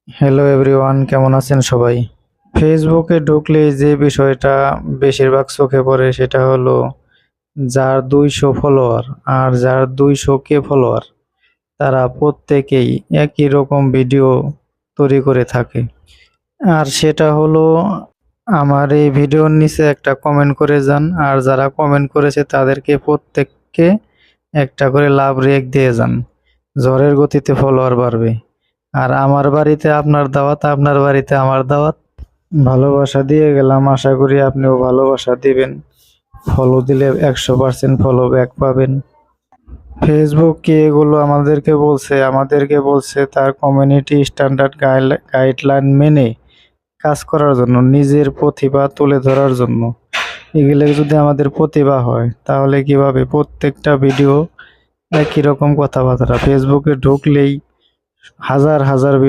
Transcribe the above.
Hello everyone, কেমন আছেন সবাই? ফেসবুকে ঢুকলেই যে বিষয়টা বেশিরভাগ চোখে পড়ে সেটা হলো যার ২০০ ফলোয়ার আর যার ২০০ কে ফলোয়ার তারা প্রত্যেকেই একই রকম ভিডিও তৈরি করে থাকে। আর সেটা হলো আমার এই ভিডিওর নিচে একটা কমেন্ট করে যান, আর যারা কমেন্ট করেছে তাদেরকে প্রত্যেককে একটা করে লাভ রিঅ্যাক্ট দিয়ে যান। ঝড়ের গতিতে ফলোয়ার বাড়বে। আর আমার বাড়িতে আপনার দাওয়াত, আপনার বাড়িতে আমার দাওয়াত। ভালোবাসা দিয়ে গেলাম, আশা করি আপনিও ভালোবাসা দিবেন। ফলো দিলে 100% ফলো ব্যাক পাবেন। ফেসবুক কি এগুলো আমাদেরকে বলছে তার কমিউনিটি স্ট্যান্ডার্ড গাইডলাইন মেনে কাজ করার জন্য, নিজের প্রতিভা তুলে ধরার জন্য। এগুলো যদি আমাদের প্রতিভা হয় তাহলে কিভাবে প্রত্যেকটা ভিডিও একই রকম কথাবার্তা, ফেসবুকে ঢুকলেই হাজার হাজার